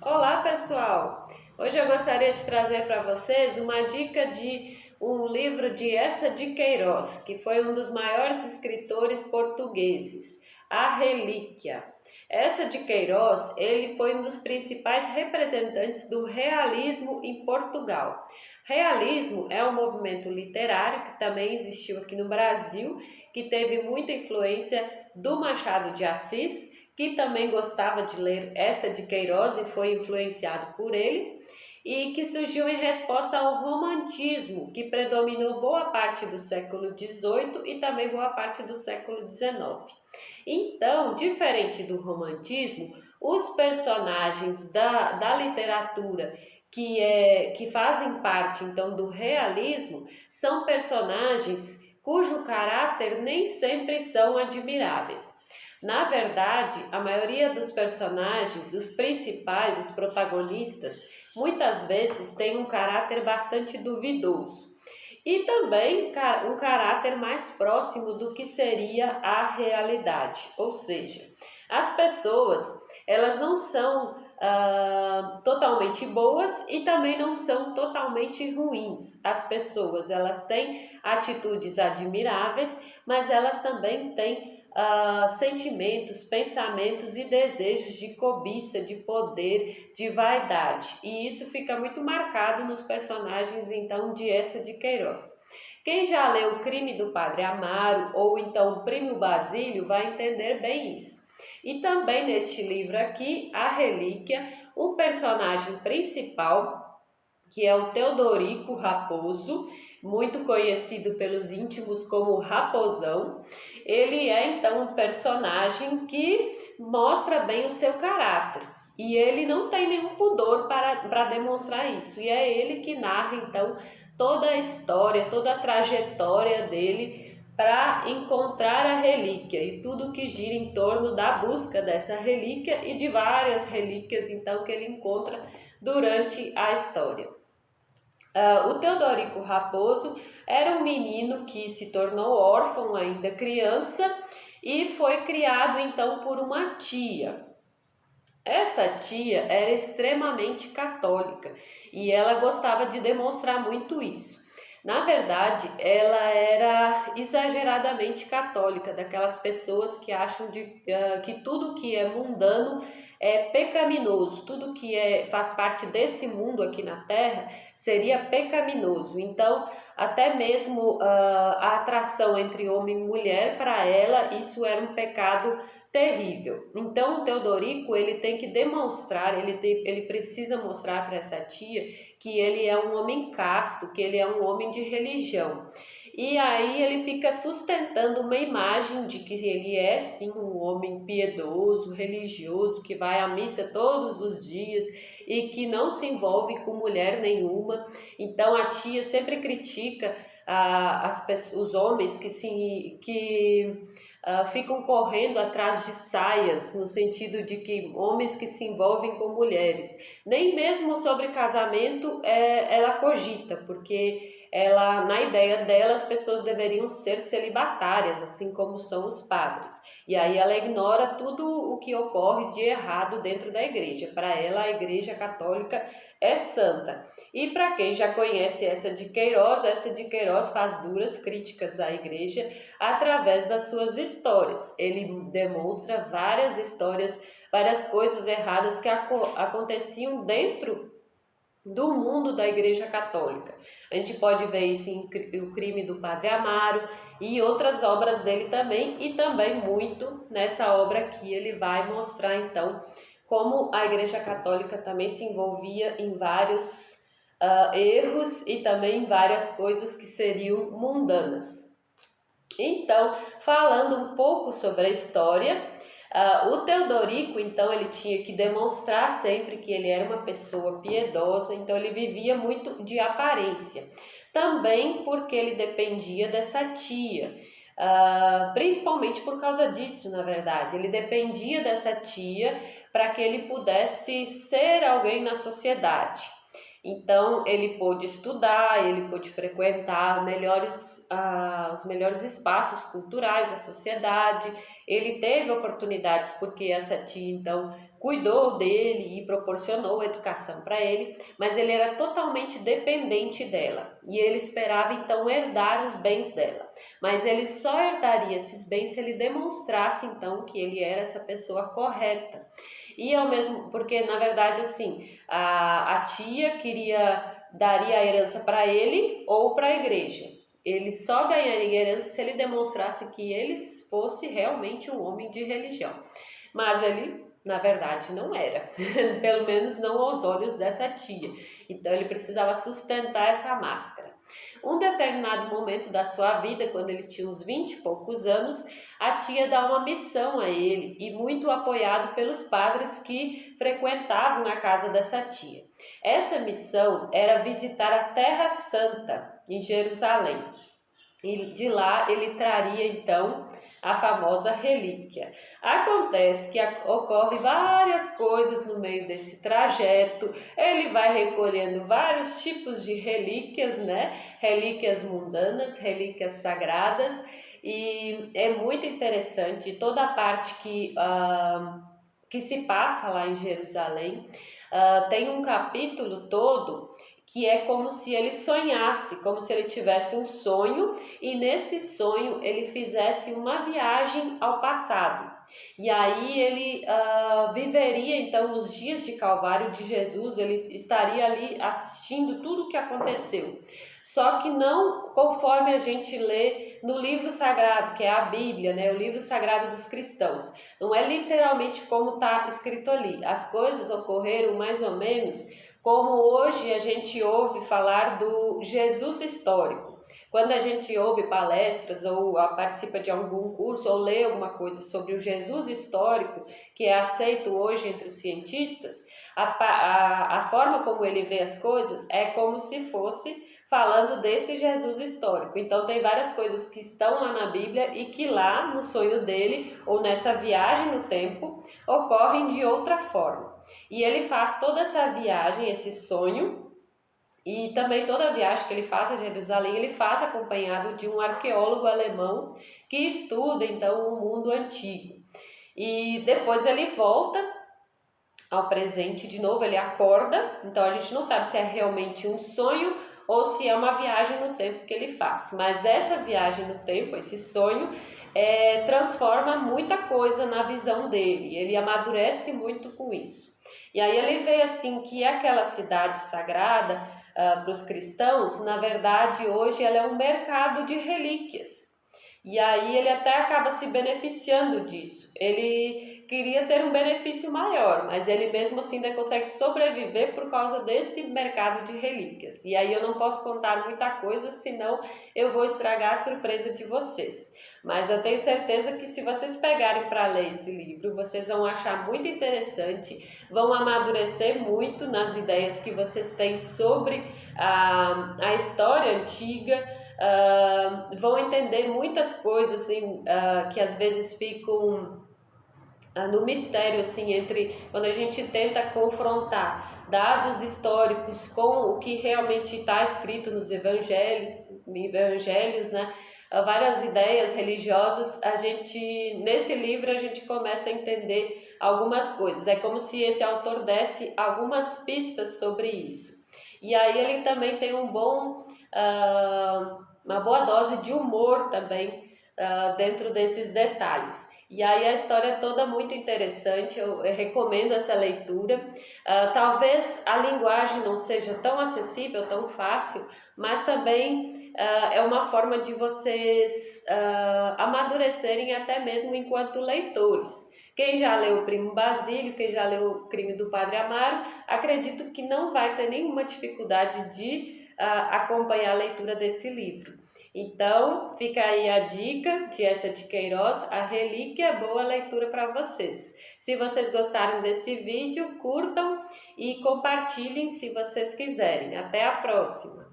Olá pessoal! Hoje eu gostaria de trazer para vocês uma dica de um livro de Eça de Queiroz, que foi um dos maiores escritores portugueses, A Relíquia. Eça de Queiroz, ele foi um dos principais representantes do realismo em Portugal. Realismo é um movimento literário que também existiu aqui no Brasil, que teve muita influência do Machado de Assis, que também gostava de ler Eça de Queiroz e foi influenciado por ele, e que surgiu em resposta ao romantismo, que predominou boa parte do século XVIII e também boa parte do século XIX. Então, diferente do romantismo, os personagens da literatura que fazem parte então do realismo são personagens cujo caráter nem sempre são admiráveis. Na verdade, a maioria dos personagens, os principais, os protagonistas, muitas vezes tem um caráter bastante duvidoso e também um caráter mais próximo do que seria a realidade. Ou seja, as pessoas, elas não são totalmente boas e também não são totalmente ruins. As pessoas, elas têm atitudes admiráveis, mas elas também têm sentimentos, pensamentos e desejos de cobiça, de poder, de vaidade. E isso fica muito marcado nos personagens então de Eça de Queiroz. Quem já leu O Crime do Padre Amaro ou então O Primo Basílio vai entender bem isso. E também neste livro aqui, A Relíquia, o personagem principal, que é o Teodorico Raposo, muito conhecido pelos íntimos como Raposão. Ele é então um personagem que mostra bem o seu caráter e ele não tem nenhum pudor para demonstrar isso, e é ele que narra então toda a história, toda a trajetória dele para encontrar a relíquia e tudo que gira em torno da busca dessa relíquia e de várias relíquias então que ele encontra durante a história. O Teodorico Raposo era um menino que se tornou órfão ainda criança e foi criado então por uma tia. Essa tia era extremamente católica e ela gostava de demonstrar muito isso. Na verdade, ela era exageradamente católica, daquelas pessoas que acham que tudo que é mundano é pecaminoso, tudo que faz parte desse mundo aqui na Terra seria pecaminoso. Então, até mesmo a atração entre homem e mulher, para ela, isso era um pecado terrível. Então, o Teodorico, ele tem que demonstrar, ele precisa mostrar para essa tia que ele é um homem casto, que ele é um homem de religião. E aí ele fica sustentando uma imagem de que ele é sim um homem piedoso, religioso, que vai à missa todos os dias e que não se envolve com mulher nenhuma. Então a tia sempre critica os homens que ficam correndo atrás de saias, no sentido de que homens que se envolvem com mulheres. Nem mesmo sobre casamento ela cogita, porque na ideia dela, as pessoas deveriam ser celibatárias, assim como são os padres. E aí ela ignora tudo o que ocorre de errado dentro da igreja. Para ela, a igreja católica é santa. E para quem já conhece Eça de Queiroz faz duras críticas à igreja através das suas histórias. Ele demonstra várias histórias, várias coisas erradas que aconteciam dentro do mundo da Igreja Católica. A gente pode ver isso em O Crime do Padre Amaro e outras obras dele também, e também muito nessa obra aqui ele vai mostrar então como a Igreja Católica também se envolvia em vários erros e também em várias coisas que seriam mundanas. Então, falando um pouco sobre a história, o Teodorico, então, ele tinha que demonstrar sempre que ele era uma pessoa piedosa, então ele vivia muito de aparência. Também porque ele dependia dessa tia, principalmente por causa disso, na verdade. Ele dependia dessa tia para que ele pudesse ser alguém na sociedade. Então ele pôde estudar, ele pôde frequentar os melhores espaços culturais da sociedade. Ele teve oportunidades porque essa tia então cuidou dele e proporcionou educação para ele, mas ele era totalmente dependente dela e ele esperava então herdar os bens dela. Mas ele só herdaria esses bens se ele demonstrasse então que ele era essa pessoa correta. E ao mesmo, porque na verdade assim, a tia daria a herança para ele ou para a igreja. Ele só ganharia herança se ele demonstrasse que ele fosse realmente um homem de religião. Mas ele, na verdade, não era, pelo menos não aos olhos dessa tia. Então ele precisava sustentar essa máscara. Um determinado momento da sua vida, quando ele tinha uns 20 e poucos anos, a tia dá uma missão a ele, e muito apoiado pelos padres que frequentavam a casa dessa tia. Essa missão era visitar a Terra Santa, em Jerusalém. E de lá ele traria então a famosa relíquia. Acontece que ocorre várias coisas no meio desse trajeto. Ele vai recolhendo vários tipos de relíquias, né? Relíquias mundanas, relíquias sagradas, e é muito interessante toda a parte que se passa lá em Jerusalém. Tem um capítulo todo que é como se ele sonhasse, como se ele tivesse um sonho e nesse sonho ele fizesse uma viagem ao passado. E aí ele viveria então os dias de Calvário de Jesus, ele estaria ali assistindo tudo o que aconteceu. Só que não conforme a gente lê no livro sagrado, que é a Bíblia, né? O livro sagrado dos cristãos. Não é literalmente como está escrito ali. As coisas ocorreram mais ou menos como hoje a gente ouve falar do Jesus histórico. Quando a gente ouve palestras ou participa de algum curso ou lê alguma coisa sobre o Jesus histórico, que é aceito hoje entre os cientistas, a forma como ele vê as coisas é como se fosse falando desse Jesus histórico. Então tem várias coisas que estão lá na Bíblia e que lá no sonho dele ou nessa viagem no tempo ocorrem de outra forma. E ele faz toda essa viagem, esse sonho, e também toda a viagem que ele faz a Jerusalém, ele faz acompanhado de um arqueólogo alemão que estuda então o mundo antigo. E depois ele volta ao presente de novo, ele acorda, então a gente não sabe se é realmente um sonho ou se é uma viagem no tempo que ele faz. Mas essa viagem no tempo, esse sonho, transforma muita coisa na visão dele, ele amadurece muito com isso. E aí ele vê assim que aquela cidade sagrada para os cristãos, na verdade hoje ela é um mercado de relíquias. E aí ele até acaba se beneficiando disso. Ele queria ter um benefício maior, mas ele mesmo assim ainda consegue sobreviver por causa desse mercado de relíquias. E aí eu não posso contar muita coisa, senão eu vou estragar a surpresa de vocês. Mas eu tenho certeza que se vocês pegarem para ler esse livro, vocês vão achar muito interessante, vão amadurecer muito nas ideias que vocês têm sobre a história antiga. Vão entender muitas coisas assim, que às vezes ficam no mistério, assim, entre quando a gente tenta confrontar dados históricos com o que realmente está escrito nos evangelhos, né? Várias ideias religiosas, nesse livro a gente começa a entender algumas coisas. É como se esse autor desse algumas pistas sobre isso. E aí ele também tem uma boa dose de humor também dentro desses detalhes. E aí a história é toda muito interessante, eu recomendo essa leitura. Talvez a linguagem não seja tão acessível, tão fácil, mas também é uma forma de vocês amadurecerem até mesmo enquanto leitores. Quem já leu o Primo Basílio, quem já leu o Crime do Padre Amaro, acredito que não vai ter nenhuma dificuldade de acompanhar a leitura desse livro. Então, fica aí a dica de Essa de Queiroz, a relíquia, boa leitura para vocês. Se vocês gostaram desse vídeo, curtam e compartilhem se vocês quiserem. Até a próxima!